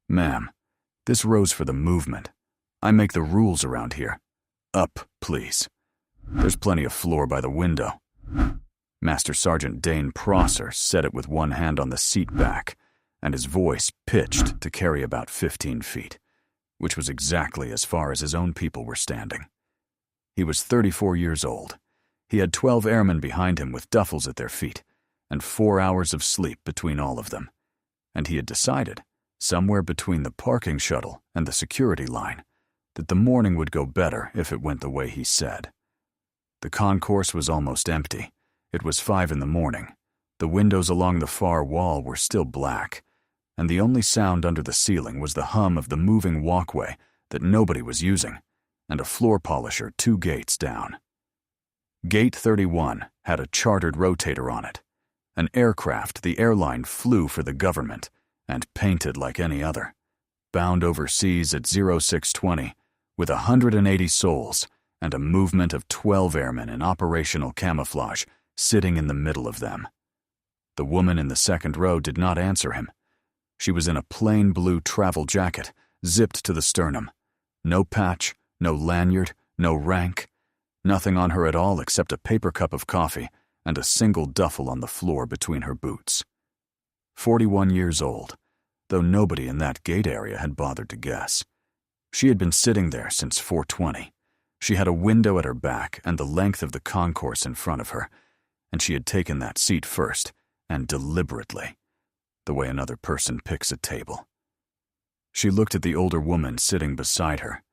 "Ma'am, this row's for the movement. I make the rules around here. Up, please. There's plenty of floor by the window." Master Sergeant Dane Prosser said it with one hand on the seat back, and his voice pitched to carry about 15 feet, which was exactly as far as his own people were standing. He was 34 years old. He had 12 airmen behind him with duffels at their feet, and 4 hours of sleep between all of them. And he had decided, somewhere between the parking shuttle and the security line, that the morning would go better if it went the way he said. The concourse was almost empty. It was 5 in the morning. The windows along the far wall were still black, and the only sound under the ceiling was the hum of the moving walkway that nobody was using, and a floor polisher 2 gates down. Gate 31 had a chartered rotator on it, an aircraft the airline flew for the government and painted like any other, bound overseas at 0620 with 180 souls and a movement of 12 airmen in operational camouflage sitting in the middle of them. The woman in the second row did not answer him. She was in a plain blue travel jacket, zipped to the sternum. No patch, no lanyard, no rank, nothing on her at all except a paper cup of coffee and a single duffel on the floor between her boots. 41 years old, though nobody in that gate area had bothered to guess. She had been sitting there since 4:20. She had a window at her back and the length of the concourse in front of her, and she had taken that seat first, and deliberately, the way another person picks a table. She looked at the older woman sitting beside her.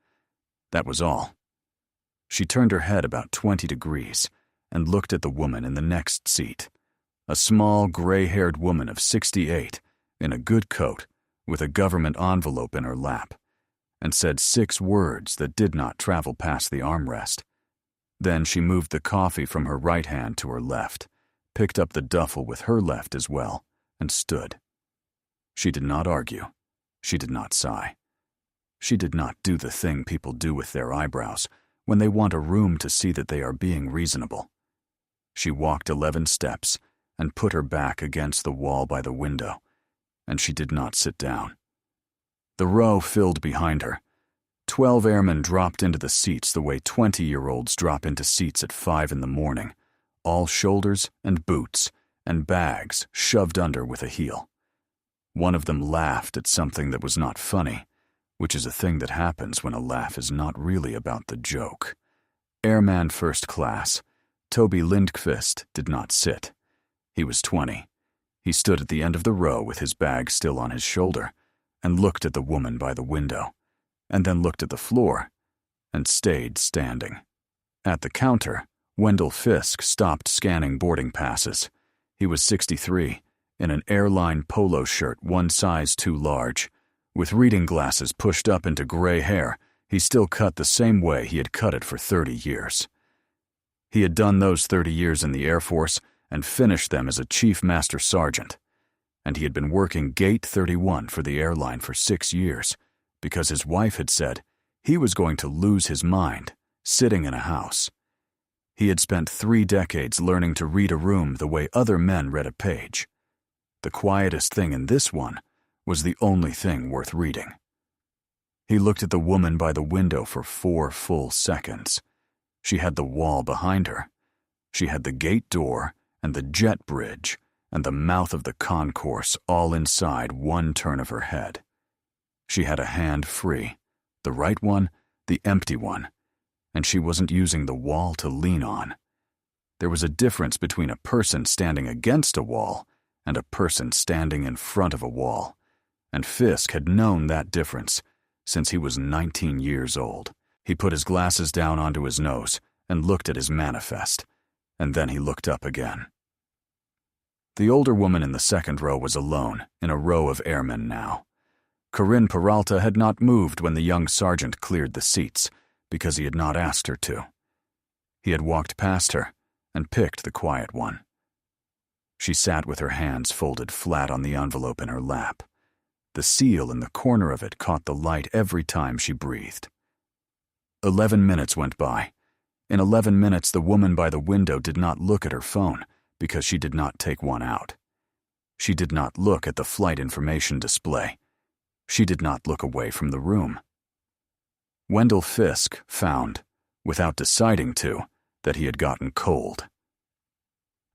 That was all. She turned her head about 20 degrees and looked at the woman in the next seat, a small, gray-haired woman of 68 in a good coat with a government envelope in her lap, and said 6 words that did not travel past the armrest. Then she moved the coffee from her right hand to her left, picked up the duffel with her left as well, and stood. She did not argue. She did not sigh. She did not do the thing people do with their eyebrows when they want a room to see that they are being reasonable. She walked 11 steps and put her back against the wall by the window, and she did not sit down. The row filled behind her. 12 airmen dropped into the seats the way 20-year-olds drop into seats at 5 in the morning, all shoulders and boots and bags shoved under with a heel. One of them laughed at something that was not funny, which is a thing that happens when a laugh is not really about the joke. Airman First Class, Toby Lindqvist, did not sit. He was 20. He stood at the end of the row with his bag still on his shoulder and looked at the woman by the window, and then looked at the floor and stayed standing. At the counter, Wendell Fisk stopped scanning boarding passes. He was 63, in an airline polo shirt 1 size too large. With reading glasses pushed up into gray hair, he still cut the same way he had cut it for 30 years. He had done those 30 years in the Air Force and finished them as a Chief Master Sergeant. And he had been working Gate 31 for the airline for 6 years because his wife had said he was going to lose his mind sitting in a house. He had spent 3 decades learning to read a room the way other men read a page. The quietest thing in this one was the only thing worth reading. He looked at the woman by the window for 4 full seconds. She had the wall behind her. She had the gate door and the jet bridge and the mouth of the concourse all inside 1 turn of her head. She had a hand free, the right one, the empty one, and she wasn't using the wall to lean on. There was a difference between a person standing against a wall and a person standing in front of a wall, and Fisk had known that difference since he was 19 years old. He put his glasses down onto his nose and looked at his manifest, and then he looked up again. The older woman in the second row was alone in a row of airmen now. Corinne Peralta had not moved when the young sergeant cleared the seats because he had not asked her to. He had walked past her and picked the quiet one. She sat with her hands folded flat on the envelope in her lap. The seal in the corner of it caught the light every time she breathed. 11 minutes went by. In 11 minutes, the woman by the window did not look at her phone because she did not take one out. She did not look at the flight information display. She did not look away from the room. Wendell Fisk found, without deciding to, that he had gotten cold.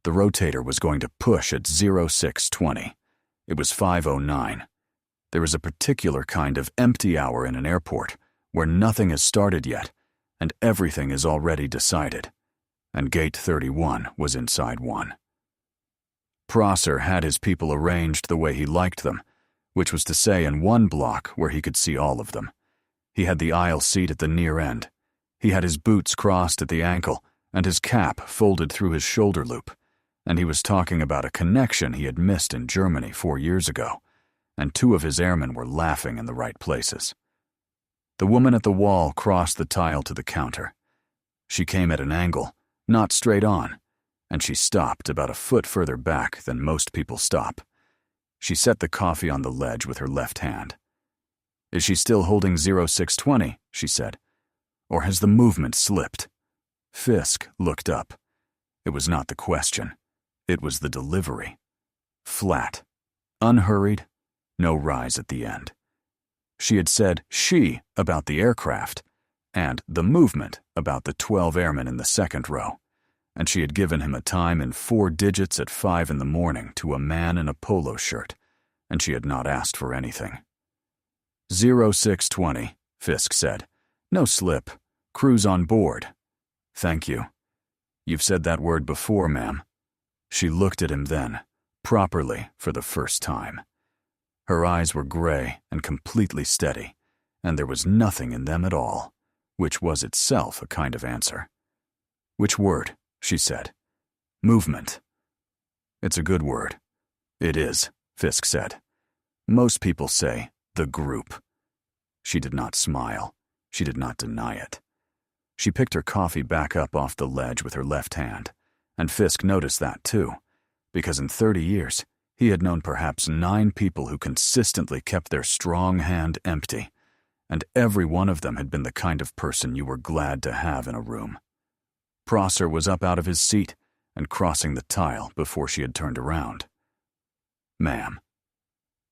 The rotator was going to push at 0620. It was 5:09. There is a particular kind of empty hour in an airport where nothing has started yet and everything is already decided, and Gate 31 was inside one. Prosser had his people arranged the way he liked them, which was to say in one block where he could see all of them. He had the aisle seat at the near end. He had his boots crossed at the ankle and his cap folded through his shoulder loop, and he was talking about a connection he had missed in Germany 4 years ago, and 2 of his airmen were laughing in the right places. The woman at the wall crossed the tile to the counter. She came at an angle, not straight on, and she stopped about a foot further back than most people stop. She set the coffee on the ledge with her left hand. "Is she still holding 0620, she said. "Or has the movement slipped?" Fisk looked up. It was not the question. It was the delivery. Flat. Unhurried. No rise at the end. She had said "she" about the aircraft, and "the movement" about the 12 airmen in the second row, and she had given him a time in 4 digits at 5 in the morning to a man in a polo shirt, and she had not asked for anything. 0620, Fisk said. "No slip. Crew's on board." "Thank you." "You've said that word before, ma'am." She looked at him then, properly for the first time. Her eyes were gray and completely steady, and there was nothing in them at all, which was itself a kind of answer. "Which word?" she said. "Movement." "It's a good word." "It is," Fisk said. "Most people say the group." She did not smile. She did not deny it. She picked her coffee back up off the ledge with her left hand, and Fisk noticed that too, because in 30 years, he had known perhaps 9 people who consistently kept their strong hand empty, and every one of them had been the kind of person you were glad to have in a room. Prosser was up out of his seat and crossing the tile before she had turned around. "Ma'am."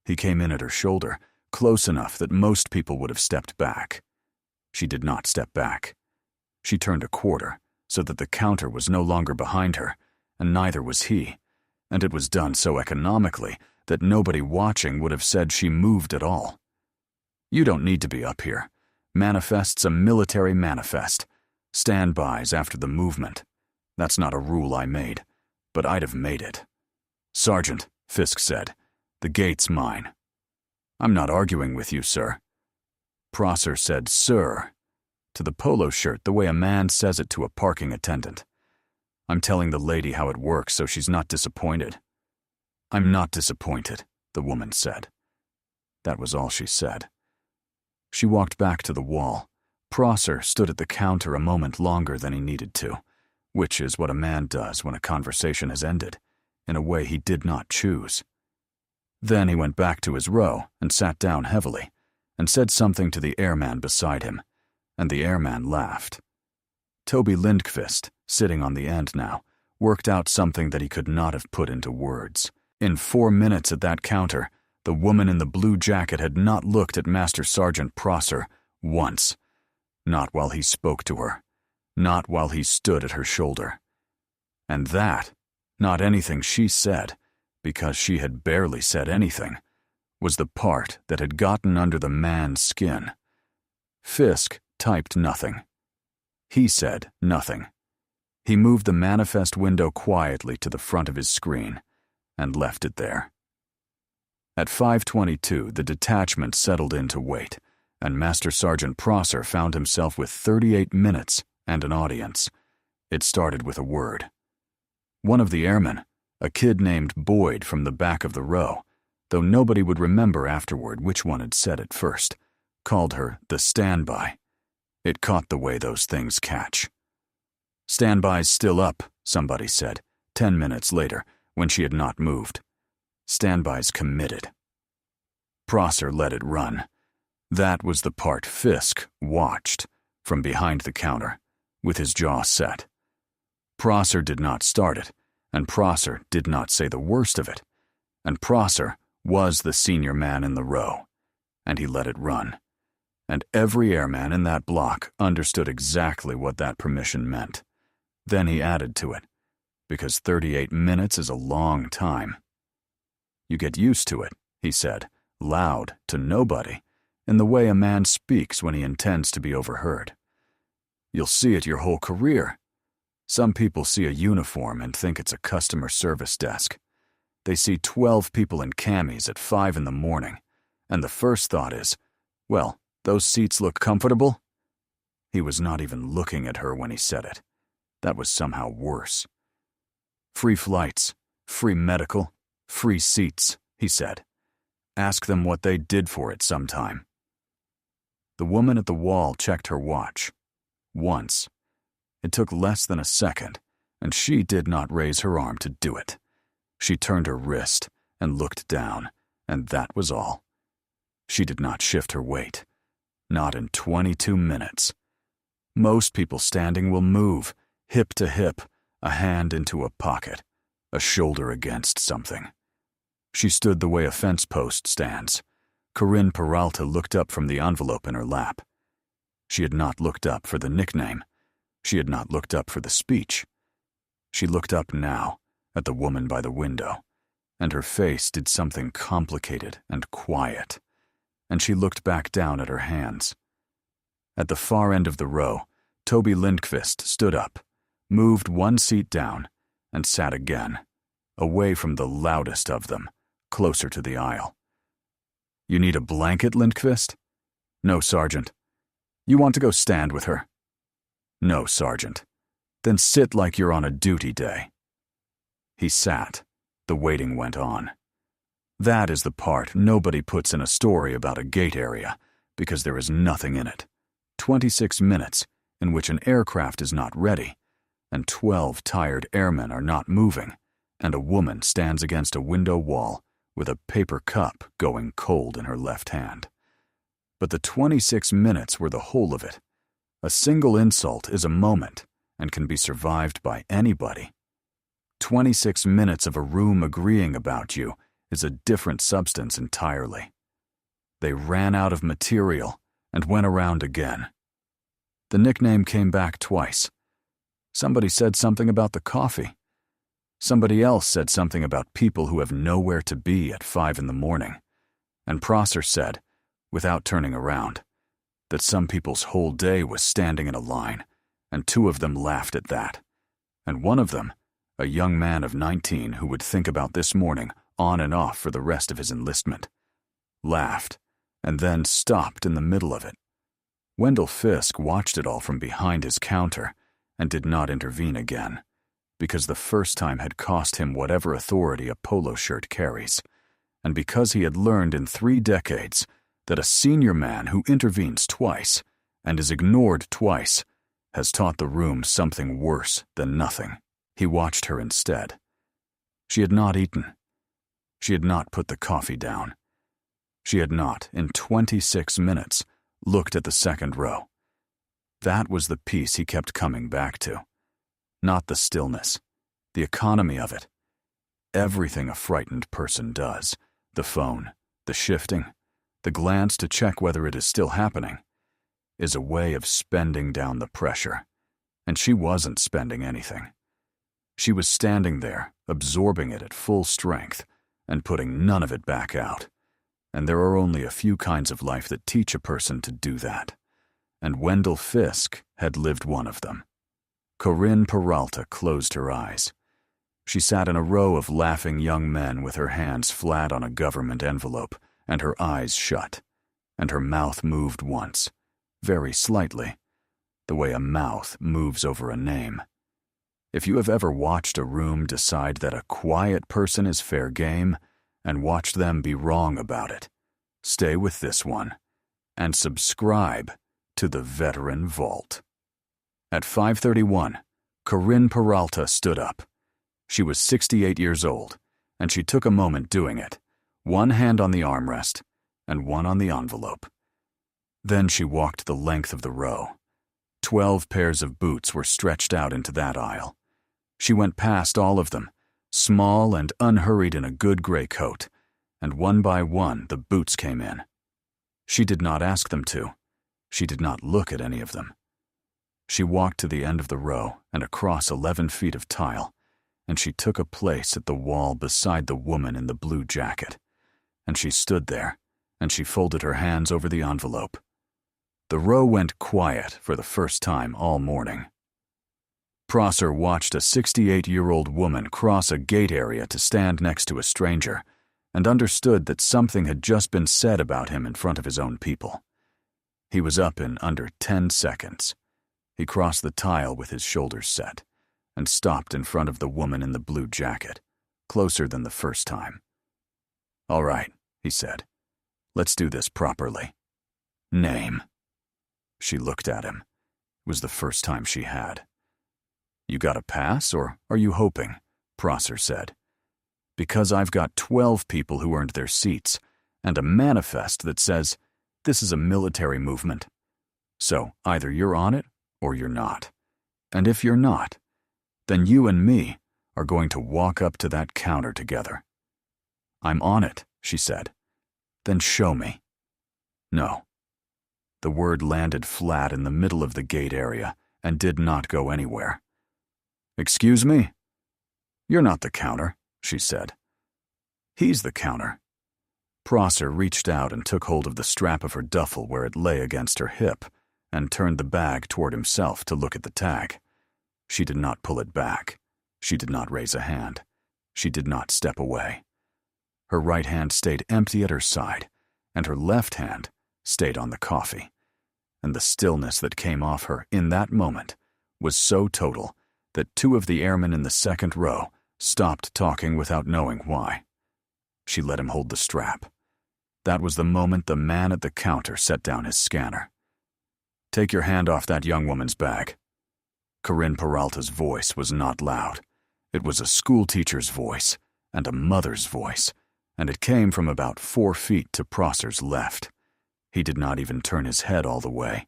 He came in at her shoulder, close enough that most people would have stepped back. She did not step back. She turned a quarter so that the counter was no longer behind her, and neither was he, and it was done so economically that nobody watching would have said she moved at all. "You don't need to be up here. Manifest's a military manifest. Standbys after the movement. That's not a rule I made, but I'd have made it." "Sergeant," Fisk said, "the gate's mine." "I'm not arguing with you, sir." Prosser said "sir" to the polo shirt the way a man says it to a parking attendant. "I'm telling the lady how it works so she's not disappointed." "I'm not disappointed," the woman said. That was all she said. She walked back to the wall. Prosser stood at the counter a moment longer than he needed to, which is what a man does when a conversation has ended, in a way he did not choose. Then he went back to his row and sat down heavily, and said something to the airman beside him, and the airman laughed. Toby Lindqvist, sitting on the end now, worked out something that he could not have put into words. In 4 minutes at that counter, the woman in the blue jacket had not looked at Master Sergeant Prosser once. Not while he spoke to her. Not while he stood at her shoulder. And that, not anything she said, because she had barely said anything, was the part that had gotten under the man's skin. Fisk typed nothing. He said nothing. He moved the manifest window quietly to the front of his screen and left it there. At 5:22, the detachment settled in to wait, and Master Sergeant Prosser found himself with 38 minutes and an audience. It started with a word. One of the airmen, a kid named Boyd from the back of the row, though nobody would remember afterward which one had said it first, called her the standby. It caught the way those things catch. "Standby's still up," somebody said, 10 minutes later, when she had not moved. "Standby's committed." Prosser let it run. That was the part Fisk watched, from behind the counter, with his jaw set. Prosser did not start it, and Prosser did not say the worst of it, and Prosser was the senior man in the row, and he let it run. And every airman in that block understood exactly what that permission meant. Then he added to it, because 38 minutes is a long time. "You get used to it," he said, loud to nobody, in the way a man speaks when he intends to be overheard. "You'll see it your whole career. Some people see a uniform and think it's a customer service desk. They see 12 people in camis at 5 in the morning, and the first thought is, well, those seats look comfortable?" He was not even looking at her when he said it. That was somehow worse. "Free flights, free medical, free seats," he said. "Ask them what they did for it sometime." The woman at the wall checked her watch. Once. It took less than a second, and she did not raise her arm to do it. She turned her wrist and looked down, and that was all. She did not shift her weight. Not in 22 minutes. Most people standing will move, hip to hip, a hand into a pocket, a shoulder against something. She stood the way a fence post stands. Corinne Peralta looked up from the envelope in her lap. She had not looked up for the nickname. She had not looked up for the speech. She looked up now, at the woman by the window, and her face did something complicated and quiet, and she looked back down at her hands. At the far end of the row, Toby Lindqvist stood up, moved one seat down, and sat again, away from the loudest of them, closer to the aisle. "You need a blanket, Lindqvist?" "No, Sergeant." "You want to go stand with her?" "No, Sergeant." "Then sit like you're on a duty day." He sat. The waiting went on. That is the part nobody puts in a story about a gate area, because there is nothing in it. 26 minutes in which an aircraft is not ready, and 12 tired airmen are not moving, and a woman stands against a window wall with a paper cup going cold in her left hand. But the 26 minutes were the whole of it. A single insult is a moment and can be survived by anybody. 26 minutes of a room agreeing about you is a different substance entirely. They ran out of material and went around again. The nickname came back twice. Somebody said something about the coffee. Somebody else said something about people who have nowhere to be at 5 in the morning. And Prosser said, without turning around, that some people's whole day was standing in a line, and 2 of them laughed at that. And one of them, a young man of 19 who would think about this morning on and off for the rest of his enlistment, laughed, and then stopped in the middle of it. Wendell Fisk watched it all from behind his counter and did not intervene again, because the first time had cost him whatever authority a polo shirt carries, and because he had learned in 3 decades that a senior man who intervenes twice and is ignored twice has taught the room something worse than nothing. He watched her instead. She had not eaten. She had not put the coffee down. She had not, in 26 minutes, looked at the second row. That was the piece he kept coming back to. Not the stillness, the economy of it. Everything a frightened person does, the phone, the shifting, the glance to check whether it is still happening, is a way of spending down the pressure. And she wasn't spending anything. She was standing there, absorbing it at full strength, and putting none of it back out. And there are only a few kinds of life that teach a person to do that. And Wendell Fisk had lived one of them. Corinne Peralta closed her eyes. She sat in a row of laughing young men with her hands flat on a government envelope and her eyes shut, and her mouth moved once, very slightly, the way a mouth moves over a name. If you have ever watched a room decide that a quiet person is fair game and watched them be wrong about it, stay with this one and subscribe to the Veteran Vault. At 5:31, Corinne Peralta stood up. She was 68 years old, and she took a moment doing it, one hand on the armrest and one on the envelope. Then she walked the length of the row. 12 pairs of boots were stretched out into that aisle. She went past all of them, small and unhurried in a good gray coat, and one by one the boots came in. She did not ask them to. She did not look at any of them. She walked to the end of the row and across 11 feet of tile, and she took a place at the wall beside the woman in the blue jacket. And she stood there, and she folded her hands over the envelope. The row went quiet for the first time all morning. Prosser watched a 68-year-old woman cross a gate area to stand next to a stranger, and understood that something had just been said about him in front of his own people. He was up in under 10 seconds. He crossed the tile with his shoulders set, and stopped in front of the woman in the blue jacket, closer than the first time. "All right," he said. "Let's do this properly. Name." She looked at him. It was the first time she had. "You got a pass, or are you hoping?" Prosser said. "Because I've got 12 people who earned their seats, and a manifest that says this is a military movement. So either you're on it, or you're not. And if you're not, then you and me are going to walk up to that counter together." "I'm on it," she said. "Then show me." "No." The word landed flat in the middle of the gate area and did not go anywhere. "Excuse me?" "You're not the counter," she said. "He's the counter." Prosser reached out and took hold of the strap of her duffel where it lay against her hip, and turned the bag toward himself to look at the tag. She did not pull it back. She did not raise a hand. She did not step away. Her right hand stayed empty at her side, and her left hand stayed on the coffee. And the stillness that came off her in that moment was so total that 2 of the airmen in the second row stopped talking without knowing why. She let him hold the strap. That was the moment the man at the counter set down his scanner. "Take your hand off that young woman's bag." Corinne Peralta's voice was not loud. It was a schoolteacher's voice and a mother's voice, and it came from about 4 feet to Prosser's left. He did not even turn his head all the way.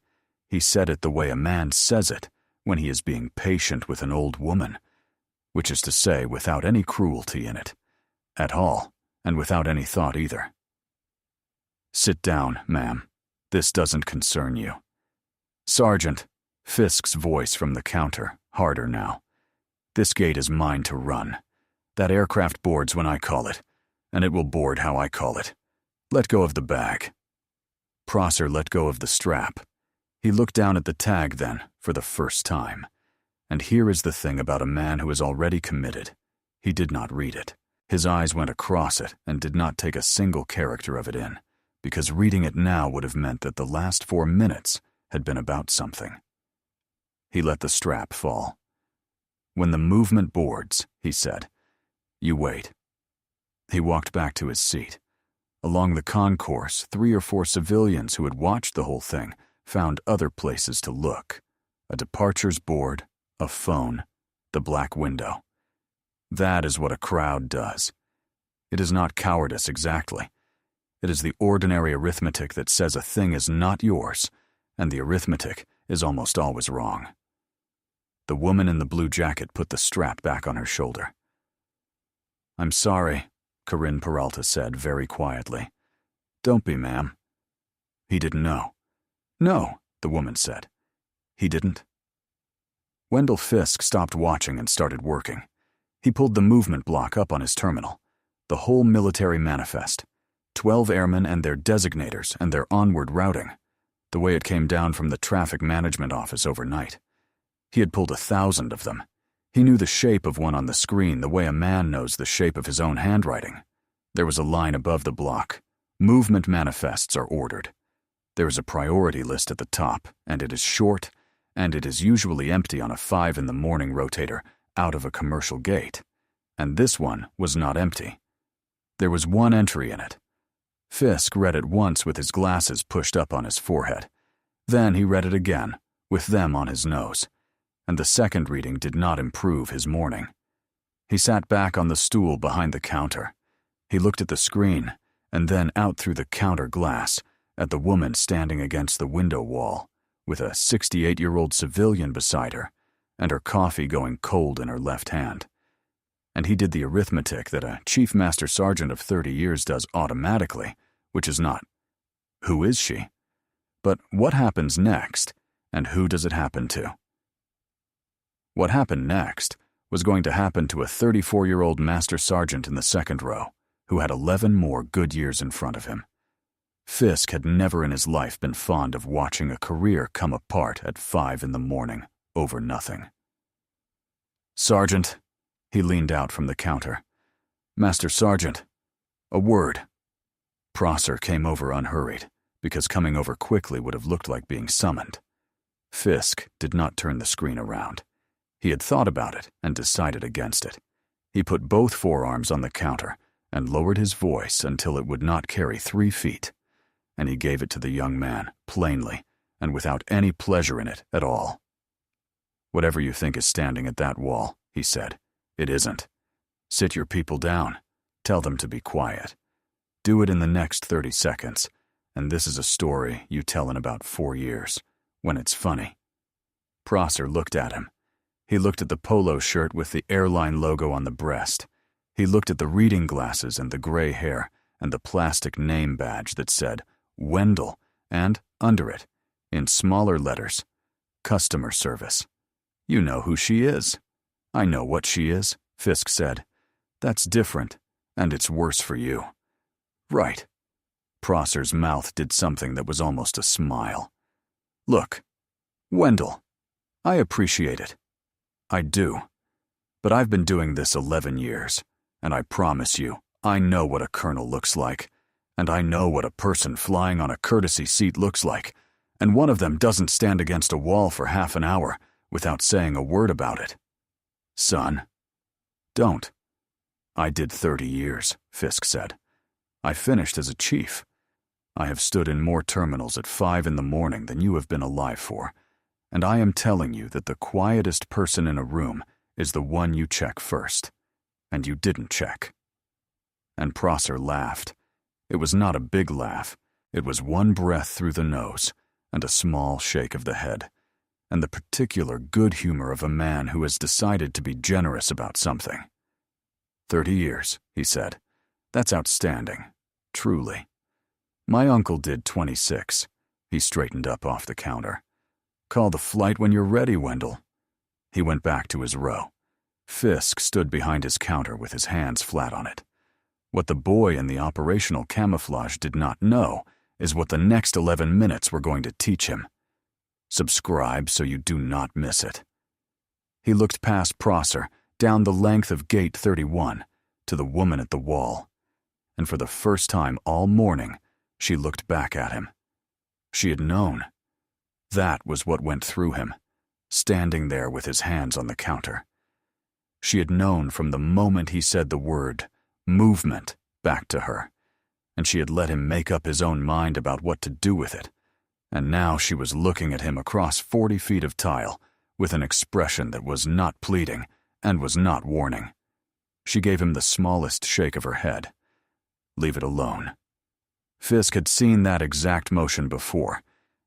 He said it the way a man says it when he is being patient with an old woman, which is to say without any cruelty in it, at all, and without any thought either. "Sit down, ma'am. This doesn't concern you." "Sergeant," Fisk's voice from the counter, harder now. "This gate is mine to run. That aircraft boards when I call it, and it will board how I call it. Let go of the bag." Prosser let go of the strap. He looked down at the tag then, for the first time. And here is the thing about a man who is already committed. He did not read it. His eyes went across it and did not take a single character of it in, because reading it now would have meant that the last 4 minutes had been about something. He let the strap fall. "When the movement boards," he said, "you wait." He walked back to his seat. Along the concourse, 3 or 4 civilians who had watched the whole thing found other places to look. A departures board, a phone, the black window. That is what a crowd does. It is not cowardice exactly. It is the ordinary arithmetic that says a thing is not yours, and the arithmetic is almost always wrong. The woman in the blue jacket put the strap back on her shoulder. "I'm sorry," Corinne Peralta said very quietly. "Don't be, ma'am." "He didn't know." "No," the woman said. "He didn't." Wendell Fisk stopped watching and started working. He pulled the movement block up on his terminal. The whole military manifest. 12 airmen and their designators and their onward routing. The way it came down from the traffic management office overnight. He had pulled 1,000 of them. He knew the shape of one on the screen the way a man knows the shape of his own handwriting. There was a line above the block. Movement manifests are ordered. There is a priority list at the top, and it is short, and it is usually empty on a 5 in the morning rotator out of a commercial gate. And this one was not empty. There was one entry in it. Fisk read it once with his glasses pushed up on his forehead. Then he read it again, with them on his nose. And the second reading did not improve his morning. He sat back on the stool behind the counter. He looked at the screen, and then out through the counter glass at the woman standing against the window wall, with a 68-year-old civilian beside her, and her coffee going cold in her left hand. And he did the arithmetic that a chief master sergeant of 30 years does automatically, which is not. Who is she? But what happens next, and who does it happen to? What happened next was going to happen to a 34-year-old master sergeant in the second row, who had 11 more good years in front of him. Fisk had never in his life been fond of watching a career come apart at 5 a.m. over nothing. "Sergeant," he leaned out from the counter. "Master Sergeant, a word." Prosser came over unhurried, because coming over quickly would have looked like being summoned. Fisk did not turn the screen around. He had thought about it and decided against it. He put both forearms on the counter and lowered his voice until it would not carry 3 feet, and he gave it to the young man, plainly, and without any pleasure in it at all. "Whatever you think is standing at that wall," he said, "it isn't. Sit your people down. Tell them to be quiet. Do it in the next 30 seconds, and this is a story you tell in about 4 years, when it's funny." Prosser looked at him. He looked at the polo shirt with the airline logo on the breast. He looked at the reading glasses and the gray hair and the plastic name badge that said Wendell and, under it, in smaller letters, Customer Service. "You know who she is." "I know what she is," Fisk said. "That's different, and it's worse for you." "Right." Prosser's mouth did something that was almost a smile. "Look, Wendell, I appreciate it. I do. But I've been doing this 11 years, and I promise you, I know what a colonel looks like, and I know what a person flying on a courtesy seat looks like, and one of them doesn't stand against a wall for half an hour without saying a word about it. Son, don't." "I did 30 years, Fisk said. "I finished as a chief. I have stood in more terminals at 5 a.m. than you have been alive for, and I am telling you that the quietest person in a room is the one you check first, and you didn't check." And Prosser laughed. It was not a big laugh. It was one breath through the nose and a small shake of the head, and the particular good humor of a man who has decided to be generous about something. 30 years, he said. "That's outstanding. Truly. My uncle did 26. He straightened up off the counter. "Call the flight when you're ready, Wendell." He went back to his row. Fisk stood behind his counter with his hands flat on it. What the boy in the operational camouflage did not know is what the next 11 minutes were going to teach him. Subscribe so you do not miss it. He looked past Prosser, down the length of Gate 31, to the woman at the wall, and for the first time all morning, she looked back at him. She had known. That was what went through him, standing there with his hands on the counter. She had known from the moment he said the word, movement, back to her, and she had let him make up his own mind about what to do with it, and now she was looking at him across 40 feet of tile with an expression that was not pleading and was not warning. She gave him the smallest shake of her head. Leave it alone. Fisk had seen that exact motion before.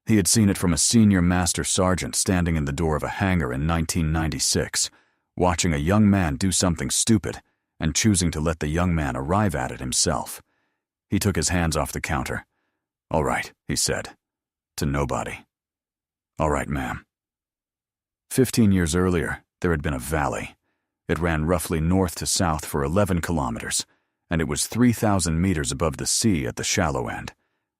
He had seen it from a senior master sergeant standing in the door of a hangar in 1996, watching a young man do something stupid and choosing to let the young man arrive at it himself. He took his hands off the counter. "All right," he said, to nobody. "All right, ma'am." 15 years earlier, there had been a valley. It ran roughly north to south for 11 kilometers, and it was 3,000 meters above the sea at the shallow end.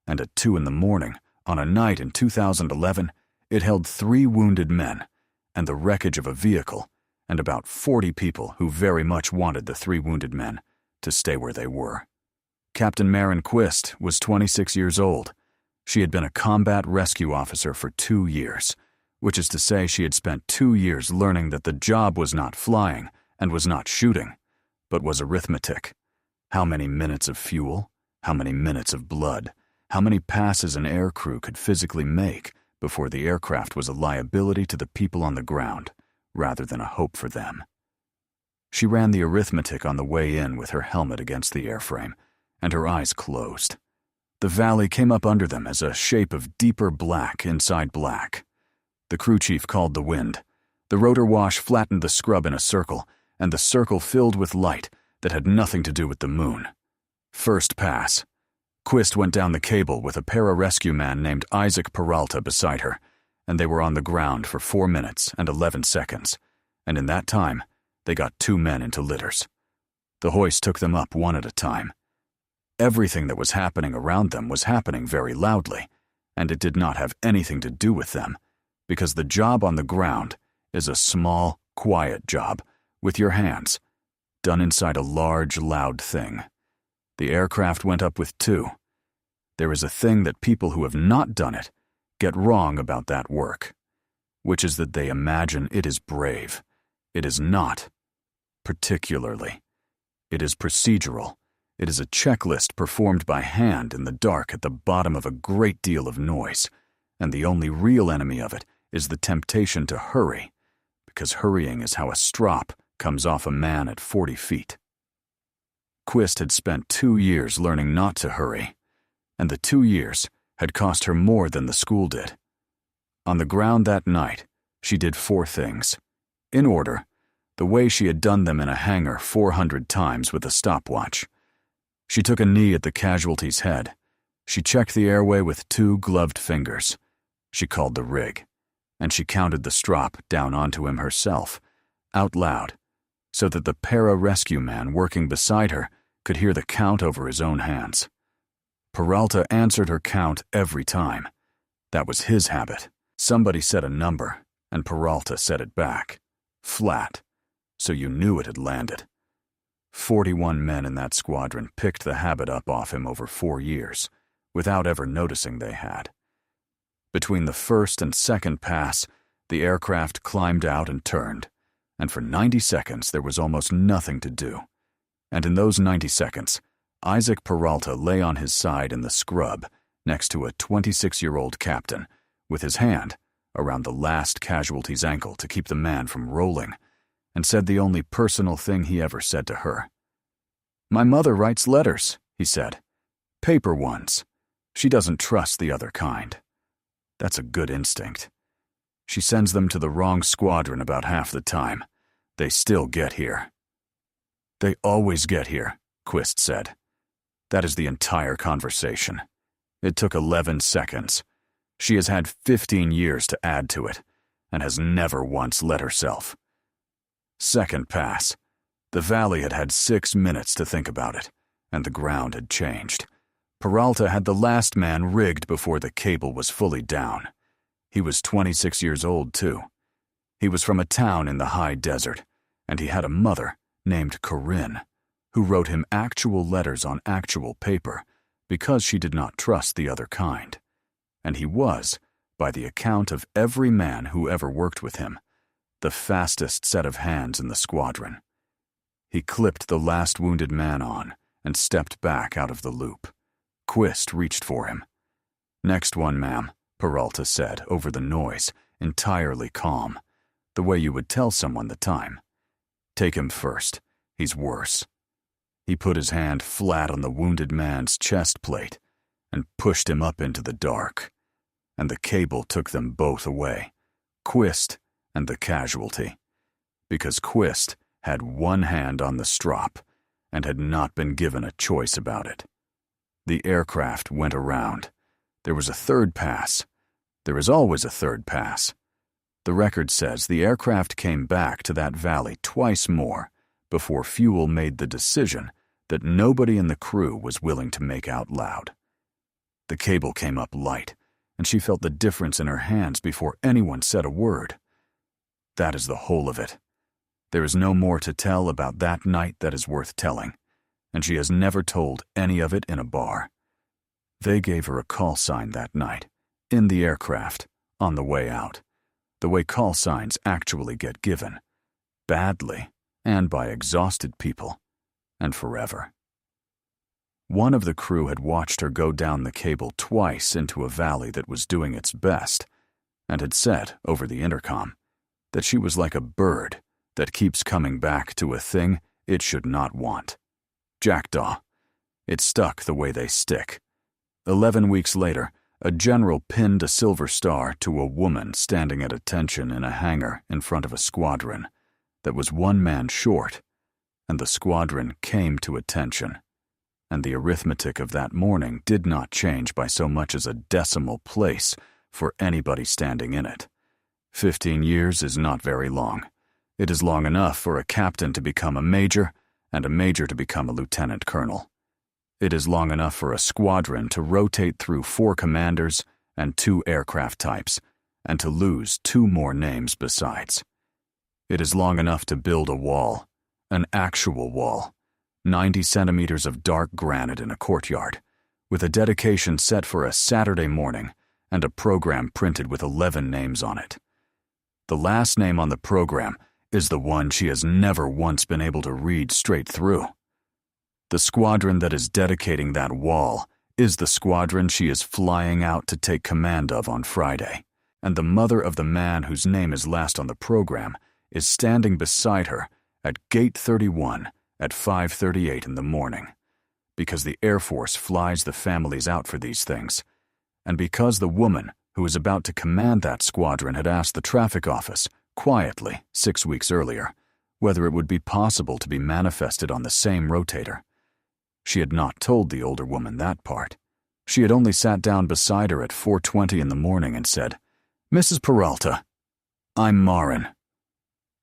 And at 2 a.m, on a night in 2011, it held 3 wounded men, and the wreckage of a vehicle, and about 40 people who very much wanted the 3 wounded men to stay where they were. Captain Maren Quist was 26 years old. She had been a combat rescue officer for 2 years, which is to say she had spent 2 years learning that the job was not flying and was not shooting, but was arithmetic. How many minutes of fuel? How many minutes of blood? How many passes an air crew could physically make before the aircraft was a liability to the people on the ground, rather than a hope for them? She ran the arithmetic on the way in with her helmet against the airframe, and her eyes closed. The valley came up under them as a shape of deeper black inside black. The crew chief called the wind. The rotor wash flattened the scrub in a circle, and the circle filled with light that had nothing to do with the moon. First pass. Quist went down the cable with a pararescue man named Isaac Peralta beside her, and they were on the ground for 4 minutes and 11 seconds, and in that time, they got 2 men into litters. The hoist took them up one at a time. Everything that was happening around them was happening very loudly, and it did not have anything to do with them, because the job on the ground is a small, quiet job with your hands, done inside a large, loud thing. The aircraft went up with 2. There is a thing that people who have not done it get wrong about that work, which is that they imagine it is brave. It is not, particularly. It is procedural. It is a checklist performed by hand in the dark at the bottom of a great deal of noise, and the only real enemy of it is the temptation to hurry, because hurrying is how a strop comes off a man at 40 feet. Quist had spent 2 years learning not to hurry, and the 2 years had cost her more than the school did. On the ground that night, she did 4 things. In order, the way she had done them in a hangar 400 times with a stopwatch. She took a knee at the casualty's head. She checked the airway with 2 gloved fingers. She called the rig, and she counted the strop down onto him herself, out loud, so that the para-rescue man working beside her could hear the count over his own hands. Peralta answered her count every time. That was his habit. Somebody said a number, and Peralta said it back, flat, so you knew it had landed. 41 men in that squadron picked the habit up off him over 4 years, without ever noticing they had. Between the first and second pass, the aircraft climbed out and turned, and for 90 seconds there was almost nothing to do. And in those 90 seconds, Isaac Peralta lay on his side in the scrub next to a 26-year-old captain, with his hand around the last casualty's ankle to keep the man from rolling, and said the only personal thing he ever said to her. "My mother writes letters," he said. "Paper ones. She doesn't trust the other kind. That's a good instinct. She sends them to the wrong squadron about half the time. They still get here." "They always get here," Quist said. That is the entire conversation. It took 11 seconds. She has had 15 years to add to it, and has never once let herself. Second pass. The valley had had 6 minutes to think about it, and the ground had changed. Peralta had the last man rigged before the cable was fully down. He was 26 years old, too. He was from a town in the high desert, and he had a mother named Corinne, who wrote him actual letters on actual paper because she did not trust the other kind. And he was, by the account of every man who ever worked with him, the fastest set of hands in the squadron. He clipped the last wounded man on and stepped back out of the loop. Quist reached for him. "Next one, ma'am," Peralta said over the noise, entirely calm, the way you would tell someone the time. "Take him first. He's worse." He put his hand flat on the wounded man's chest plate and pushed him up into the dark, and the cable took them both away, Quist and the casualty, because Quist had one hand on the strop and had not been given a choice about it. The aircraft went around. There was a third pass. There is always a third pass. The record says the aircraft came back to that valley twice more before fuel made the decision that nobody in the crew was willing to make out loud. The cable came up light, and she felt the difference in her hands before anyone said a word. That is the whole of it. There is no more to tell about that night that is worth telling, and she has never told any of it in a bar. They gave her a call sign that night, in the aircraft, on the way out, the way call signs actually get given, badly, and by exhausted people, and forever. One of the crew had watched her go down the cable twice into a valley that was doing its best, and had said, over the intercom, that she was like a bird that keeps coming back to a thing it should not want. Jackdaw. It stuck the way they stick. 11 weeks later, a general pinned a silver star to a woman standing at attention in a hangar in front of a squadron that was one man short, and the squadron came to attention. and the arithmetic of that morning did not change by so much as a decimal place for anybody standing in it. 15 years is not very long. It is long enough for a captain to become a major and a major to become a lieutenant colonel. It is long enough for a squadron to rotate through 4 commanders and 2 aircraft types, and to lose 2 more names besides. It is long enough to build a wall, an actual wall, 90 centimeters of dark granite in a courtyard, with a dedication set for a Saturday morning and a program printed with 11 names on it. The last name on the program is the one she has never once been able to read straight through. The squadron that is dedicating that wall is the squadron she is flying out to take command of on Friday, and the mother of the man whose name is last on the program is standing beside her at Gate 31 at 5:38 in the morning, because the Air Force flies the families out for these things, and because the woman who is about to command that squadron had asked the traffic office, quietly, 6 weeks earlier, whether it would be possible to be manifested on the same rotator. She had not told the older woman that part. She had only sat down beside her at 4:20 in the morning and said, "Mrs. Peralta, I'm Marin."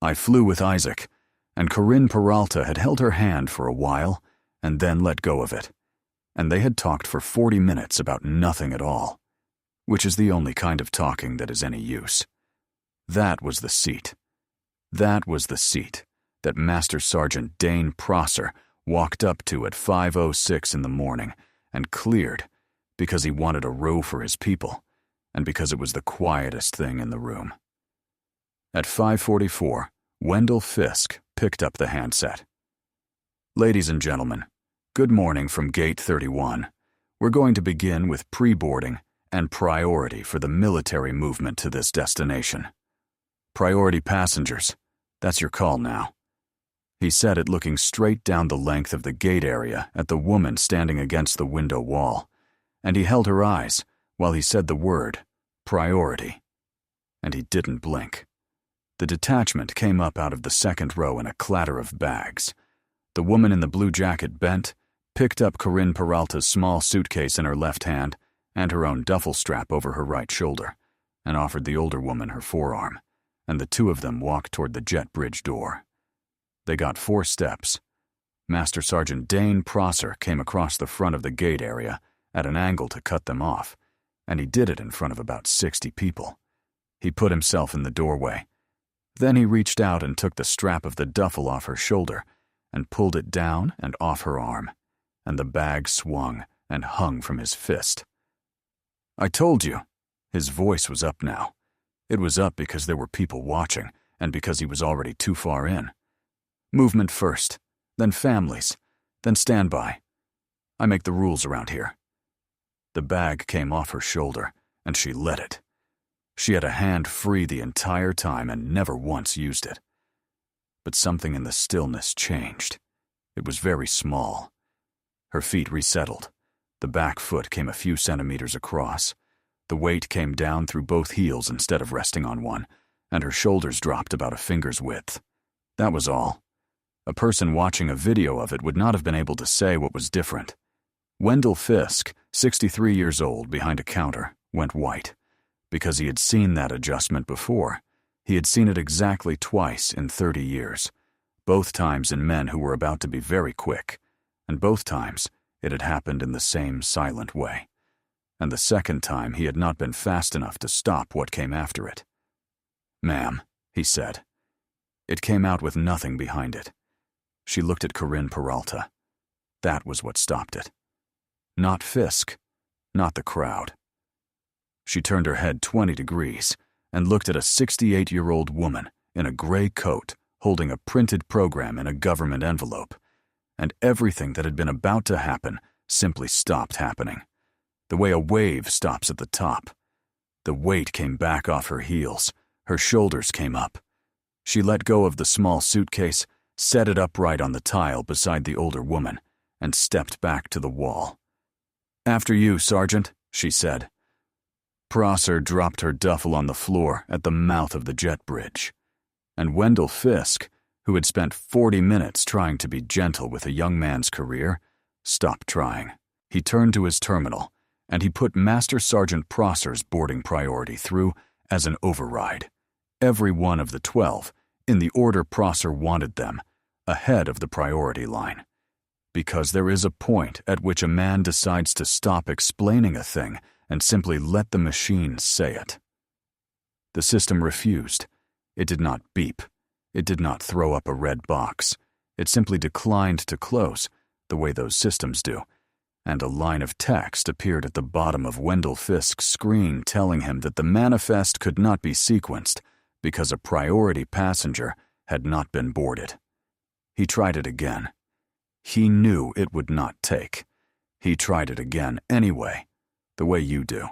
I flew with Isaac, and Corinne Peralta had held her hand for a while and then let go of it, and they had talked for 40 minutes about nothing at all, which is the only kind of talking that is any use. That was the seat. That was the seat that Master Sergeant Dane Prosser walked up to at 5:06 in the morning and cleared because he wanted a row for his people and because it was the quietest thing in the room. At 5:44, Wendell Fisk picked up the handset. "Ladies and gentlemen, good morning from Gate 31. We're going to begin with pre-boarding and priority for the military movement to this destination. Priority passengers, that's your call now." He said it looking straight down the length of the gate area at the woman standing against the window wall, and he held her eyes while he said the word, priority. And he didn't blink. The detachment came up out of the second row in a clatter of bags. The woman in the blue jacket bent, picked up Corinne Peralta's small suitcase in her left hand and her own duffel strap over her right shoulder, and offered the older woman her forearm, and the 2 of them walked toward the jet bridge door. They got 4 steps. Master Sergeant Dane Prosser came across the front of the gate area at an angle to cut them off, and he did it in front of about 60 people. He put himself in the doorway. Then he reached out and took the strap of the duffel off her shoulder and pulled it down and off her arm, and the bag swung and hung from his fist. "I told you." His voice was up now. It was up because there were people watching and because he was already too far in. "Movement first, then families, then standby. I make the rules around here." The bag came off her shoulder, and she let it. She had a hand free the entire time and never once used it. But something in the stillness changed. It was very small. Her feet resettled. The back foot came a few centimeters across. The weight came down through both heels instead of resting on one, and her shoulders dropped about a finger's width. That was all. A person watching a video of it would not have been able to say what was different. Wendell Fisk, 63 years old, behind a counter, went white. Because he had seen that adjustment before. He had seen it exactly twice in 30 years, both times in men who were about to be very quick, and both times it had happened in the same silent way. And the second time he had not been fast enough to stop what came after it. "Ma'am," he said. It came out with nothing behind it. She looked at Corinne Peralta. That was what stopped it. Not Fisk, not the crowd. She turned her head 20 degrees and looked at a 68-year-old woman in a gray coat holding a printed program in a government envelope, and everything that had been about to happen simply stopped happening, the way a wave stops at the top. The weight came back off her heels, her shoulders came up. She let go of the small suitcase, set it upright on the tile beside the older woman, and stepped back to the wall. "After you, Sergeant," she said. Prosser dropped her duffel on the floor at the mouth of the jet bridge, and Wendell Fisk, who had spent 40 minutes trying to be gentle with a young man's career, Stop trying. He turned to his terminal, and he put Master Sergeant Prosser's boarding priority through as an override. Every one of the 12, in the order Prosser wanted them, ahead of the priority line. Because there is a point at which a man decides to stop explaining a thing and simply let the machine say it. The system refused. It did not beep. It did not throw up a red box. It simply declined to close, the way those systems do, and a line of text appeared at the bottom of Wendell Fisk's screen telling him that the manifest could not be sequenced because a priority passenger had not been boarded. He tried it again. He knew it would not take. He tried it again anyway, the way you do.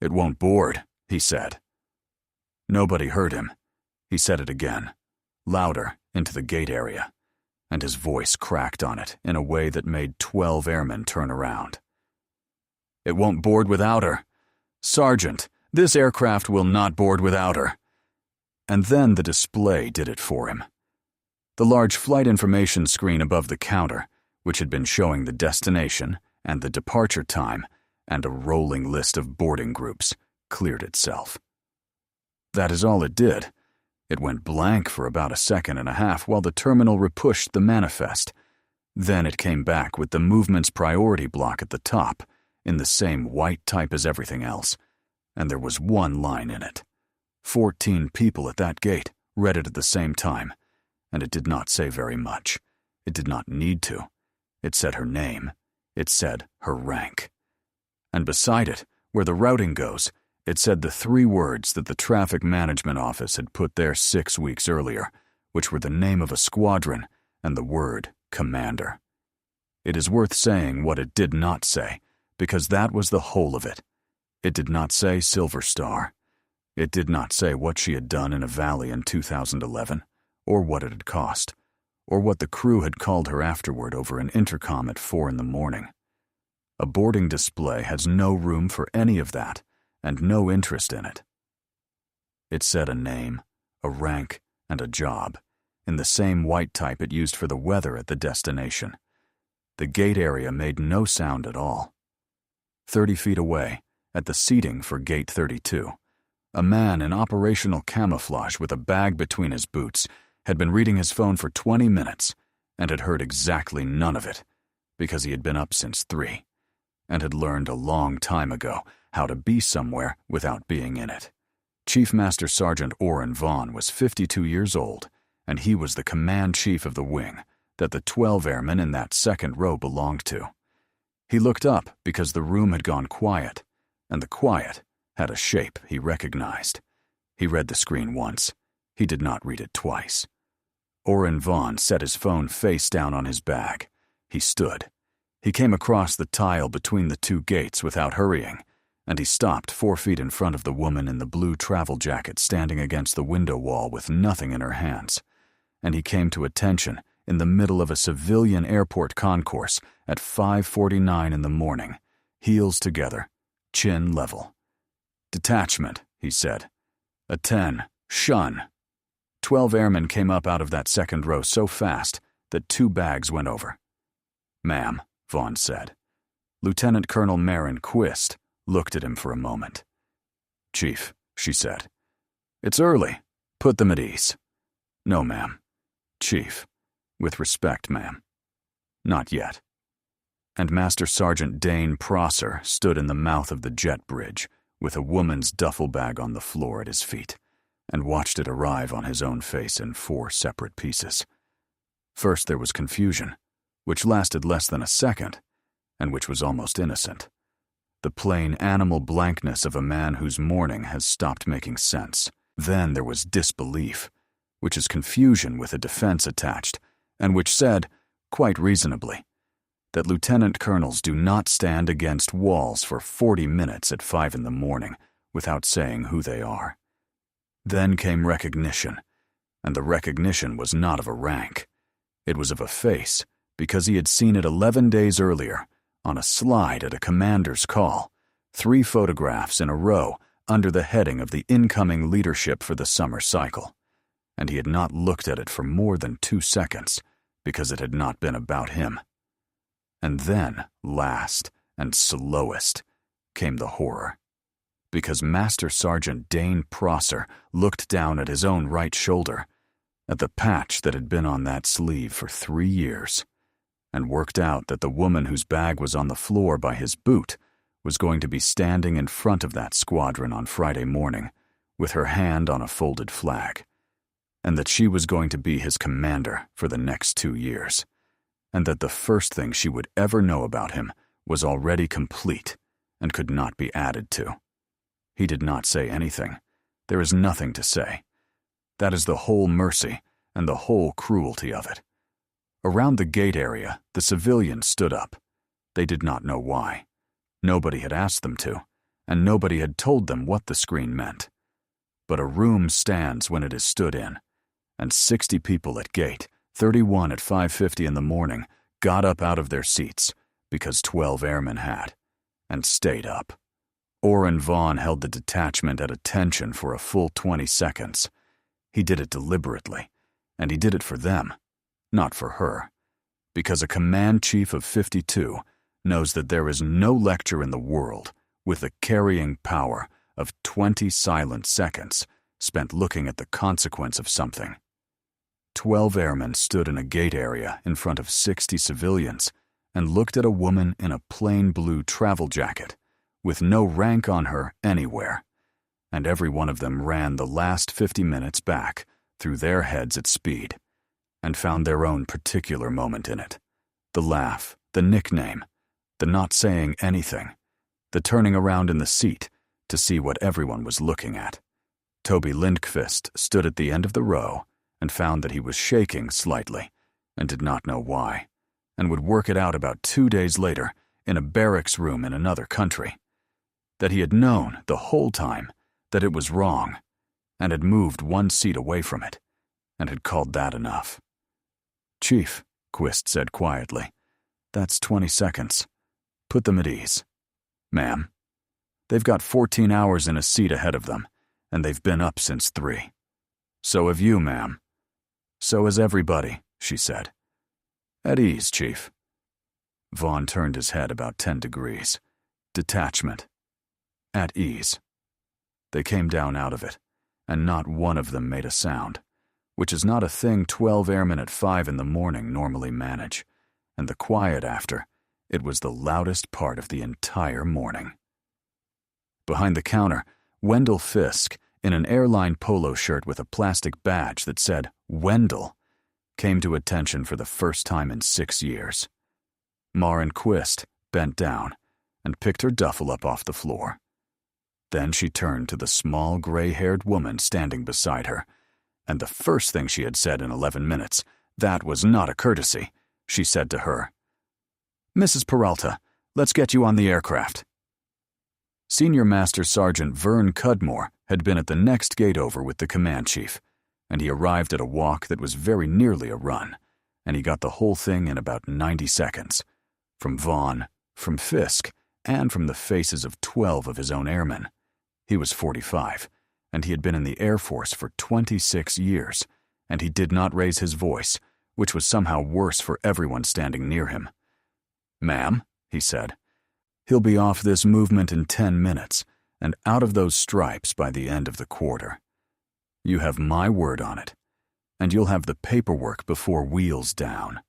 "It won't board," he said. Nobody heard him. He said it again, louder, into the gate area, and his voice cracked on it in a way that made 12 airmen turn around. "It won't board without her. Sergeant, this aircraft will not board without her." And then the display did it for him. The large flight information screen above the counter, which had been showing the destination and the departure time and a rolling list of boarding groups, cleared itself. That is all it did. It went blank for about a second and a half while the terminal repushed the manifest. Then it came back with the movement's priority block at the top, in the same white type as everything else, and there was one line in it. 14 people at that gate read it at the same time, and it did not say very much. It did not need to. It said her name. It said her rank. And beside it, where the routing goes, it said the 3 words that the Traffic Management Office had put there 6 weeks earlier, which were the name of a squadron and the word commander. It is worth saying what it did not say, because that was the whole of it. It did not say Silver Star. It did not say what she had done in a valley in 2011, or what it had cost, or what the crew had called her afterward over an intercom at 4 in the morning. A boarding display has no room for any of that, and no interest in it. It said a name, a rank, and a job, in the same white type it used for the weather at the destination. The gate area made no sound at all. 30 feet away, at the seating for Gate 32, a man in operational camouflage with a bag between his boots had been reading his phone for 20 minutes and had heard exactly none of it, because he had been up since 3, and had learned a long time ago how to be somewhere without being in it. Chief Master Sergeant Orrin Vaughn was 52 years old, and he was the command chief of the wing that the 12 airmen in that second row belonged to. He looked up because the room had gone quiet, and the quiet had a shape he recognized. He read the screen once. He did not read it twice. Orrin Vaughn set his phone face down on his bag. He stood. He came across the tile between the 2 gates without hurrying, and he stopped 4 feet in front of the woman in the blue travel jacket standing against the window wall with nothing in her hands. And he came to attention in the middle of a civilian airport concourse at 5:49 in the morning, heels together, chin level. "Detachment," he said. "A 10, shun." 12 airmen came up out of that second row so fast that 2 bags went over. "Ma'am," Vaughn said. Lieutenant Colonel Marin Quist looked at him for a moment. "Chief," she said. "It's early. Put them at ease." "No, ma'am." "Chief, with respect, ma'am." "Not yet." And Master Sergeant Dane Prosser stood in the mouth of the jet bridge with a woman's duffel bag on the floor at his feet, and watched it arrive on his own face in 4 separate pieces. First there was confusion, which lasted less than a second, and which was almost innocent. The plain animal blankness of a man whose morning has stopped making sense. Then there was disbelief, which is confusion with a defense attached, and which said, quite reasonably, that lieutenant colonels do not stand against walls for 40 minutes at 5 in the morning without saying who they are. Then came recognition, and the recognition was not of a rank. It was of a face, because he had seen it 11 days earlier, on a slide at a commander's call, 3 photographs in a row under the heading of the incoming leadership for the summer cycle, and he had not looked at it for more than 2 seconds, because it had not been about him. And then, last and slowest, came the horror. Because Master Sergeant Dane Prosser looked down at his own right shoulder, at the patch that had been on that sleeve for 3 years, and worked out that the woman whose bag was on the floor by his boot was going to be standing in front of that squadron on Friday morning with her hand on a folded flag, and that she was going to be his commander for the next 2 years, and that the first thing she would ever know about him was already complete and could not be added to. He did not say anything. There is nothing to say. That is the whole mercy and the whole cruelty of it. Around the gate area, the civilians stood up. They did not know why. Nobody had asked them to, and nobody had told them what the screen meant. But a room stands when it is stood in, and 60 people at gate, 31 at 5:50 in the morning, got up out of their seats because 12 airmen had, and stayed up. Orrin Vaughn held the detachment at attention for a full 20 seconds. He did it deliberately, and he did it for them, not for her, because a command chief of 52 knows that there is no lecture in the world with the carrying power of 20 silent seconds spent looking at the consequence of something. 12 airmen stood in a gate area in front of 60 civilians and looked at a woman in a plain blue travel jacket with no rank on her anywhere, and every one of them ran the last 50 minutes back through their heads at speed and found their own particular moment in it. The laugh, the nickname, the not saying anything, the turning around in the seat to see what everyone was looking at. Toby Lindqvist stood at the end of the row and found that he was shaking slightly and did not know why, and would work it out about 2 days later in a barracks room in another country. That he had known the whole time that it was wrong and had moved 1 seat away from it and had called that enough. "Chief," Quist said quietly, "that's 20 seconds. Put them at ease." "Ma'am." "They've got 14 hours in a seat ahead of them, and they've been up since 3. "So have you, ma'am." "So has everybody," she said. "At ease, Chief." Vaughn turned his head about 10 degrees. Detachment. At ease. They came down out of it, and not one of them made a sound, which is not a thing 12 airmen at 5 in the morning normally manage, and the quiet after, it was the loudest part of the entire morning. Behind the counter, Wendell Fisk, in an airline polo shirt with a plastic badge that said Wendell, came to attention for the first time in 6 years. Maren Quist bent down and picked her duffel up off the floor. Then she turned to the small, gray-haired woman standing beside her, and the first thing she had said in 11 minutes, "That was not a courtesy," she said to her, "Mrs. Peralta, let's get you on the aircraft." Senior Master Sergeant Vern Cudmore had been at the next gate over with the command chief, and he arrived at a walk that was very nearly a run, and he got the whole thing in about 90 seconds, from Vaughn, from Fisk, and from the faces of 12 of his own airmen. He was 45, and he had been in the Air Force for 26 years, and he did not raise his voice, which was somehow worse for everyone standing near him. "Ma'am," he said, "he'll be off this movement in 10 minutes, and out of those stripes by the end of the quarter. You have my word on it, and you'll have the paperwork before wheels down."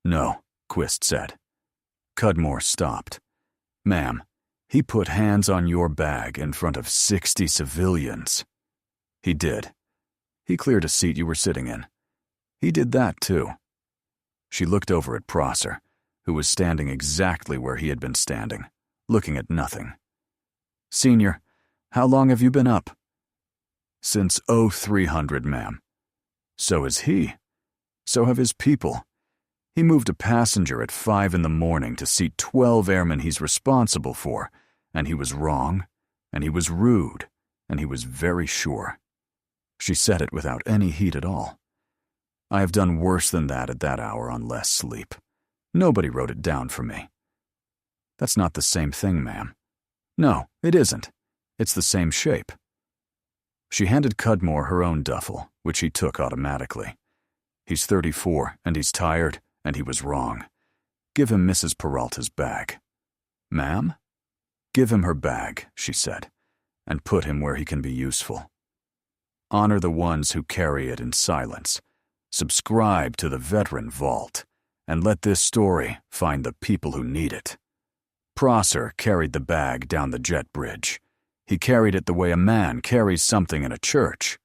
"No," Quist said. Cudmore stopped. "Ma'am, he put hands on your bag in front of 60 civilians." "He did. He cleared a seat you were sitting in. He did that, too." She looked over at Prosser, who was standing exactly where he had been standing, looking at nothing. "Senior, how long have you been up?" "Since 0300, ma'am." "So is he. So have his people. He moved a passenger at 5 in the morning to seat 12 airmen he's responsible for, and he was wrong, and he was rude, and he was very sure." She said it without any heat at all. "I have done worse than that at that hour on less sleep. Nobody wrote it down for me." "That's not the same thing, ma'am." "No, it isn't. It's the same shape." She handed Cudmore her own duffel, which he took automatically. "He's 34, and he's tired, and he was wrong. Give him Mrs. Peralta's bag." "Ma'am?" "Give him her bag," she said, "and put him where he can be useful. Honor the ones who carry it in silence. Subscribe to the Veteran Vault, and let this story find the people who need it." Prosser carried the bag down the jet bridge. He carried it the way a man carries something in a church.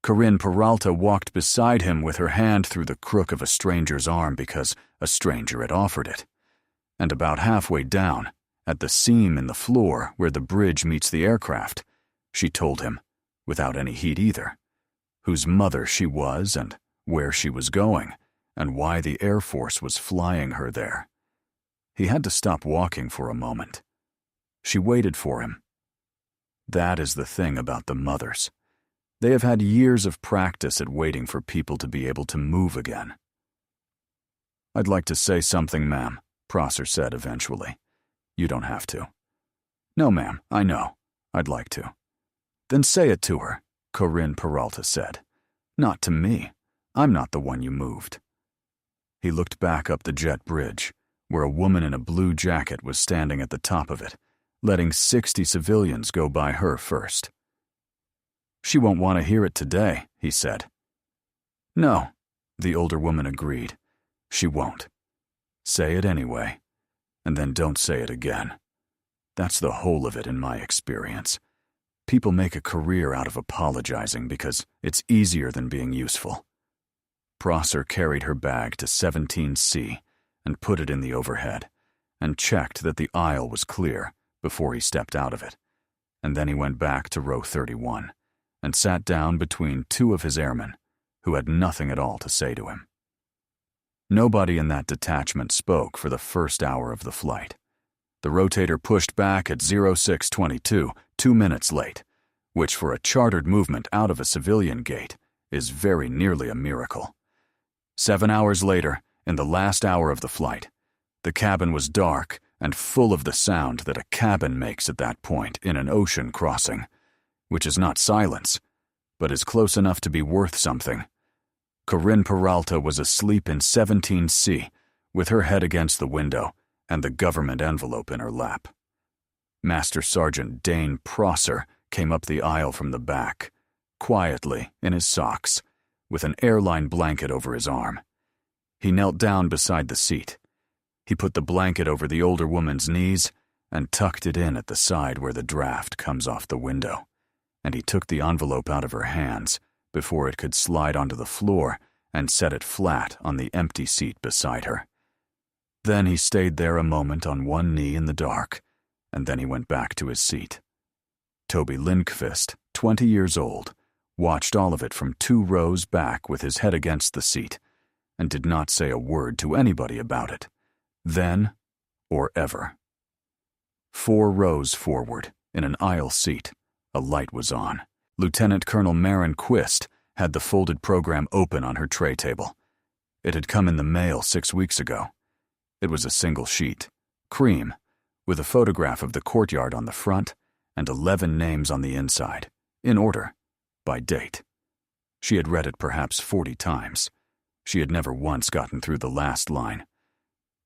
Corinne Peralta walked beside him with her hand through the crook of a stranger's arm because a stranger had offered it. And about halfway down, at the seam in the floor where the bridge meets the aircraft, she told him, without any heat either, whose mother she was and where she was going, and why the Air Force was flying her there. He had to stop walking for a moment. She waited for him. That is the thing about the mothers. They have had years of practice at waiting for people to be able to move again. "I'd like to say something, ma'am," Prosser said eventually. "You don't have to." "No, ma'am, I know. I'd like to." "Then say it to her," Corinne Peralta said. "Not to me. I'm not the one you moved." He looked back up the jet bridge, where a woman in a blue jacket was standing at the top of it, letting 60 civilians go by her first. "She won't want to hear it today," he said. "No," the older woman agreed. "She won't. Say it anyway, and then don't say it again. That's the whole of it in my experience. People make a career out of apologizing because it's easier than being useful." Prosser carried her bag to 17C and put it in the overhead, and checked that the aisle was clear before he stepped out of it, and then he went back to row 31 and sat down between two of his airmen, who had nothing at all to say to him. Nobody in that detachment spoke for the first hour of the flight. The rotator pushed back at 0622, 2 minutes late, which for a chartered movement out of a civilian gate is very nearly a miracle. 7 hours later, in the last hour of the flight, the cabin was dark and full of the sound that a cabin makes at that point in an ocean crossing, which is not silence, but is close enough to be worth something. Corinne Peralta was asleep in 17C, with her head against the window and the government envelope in her lap. Master Sergeant Dane Prosser came up the aisle from the back, quietly in his socks, with an airline blanket over his arm. He knelt down beside the seat. He put the blanket over the older woman's knees and tucked it in at the side where the draft comes off the window, and he took the envelope out of her hands before it could slide onto the floor and set it flat on the empty seat beside her. Then he stayed there a moment on one knee in the dark, and then he went back to his seat. Toby Lindqvist, 20 years old, watched all of it from 2 rows back with his head against the seat, and did not say a word to anybody about it, then or ever. 4 rows forward, in an aisle seat, a light was on. Lieutenant Colonel Maren Quist had the folded program open on her tray table. It had come in the mail 6 weeks ago. It was a single sheet, cream, with a photograph of the courtyard on the front and 11 names on the inside, in order, by date. She had read it perhaps 40 times. She had never once gotten through the last line.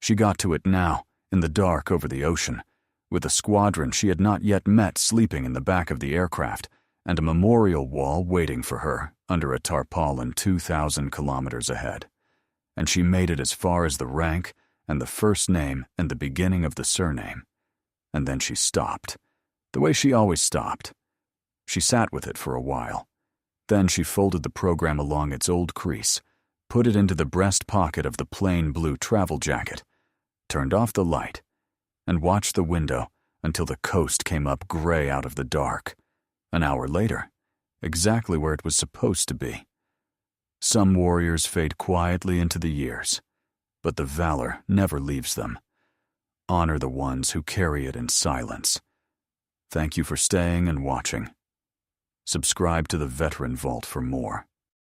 She got to it now, in the dark over the ocean, with a squadron she had not yet met sleeping in the back of the aircraft, and a memorial wall waiting for her under a tarpaulin 2,000 kilometers ahead. And she made it as far as the rank and the first name and the beginning of the surname. And then she stopped, the way she always stopped. She sat with it for a while. Then she folded the program along its old crease, put it into the breast pocket of the plain blue travel jacket, turned off the light, and watched the window until the coast came up gray out of the dark. An hour later, exactly where it was supposed to be. Some warriors fade quietly into the years, but the valor never leaves them. Honor the ones who carry it in silence. Thank you for staying and watching. Subscribe to the Veteran Vault for more.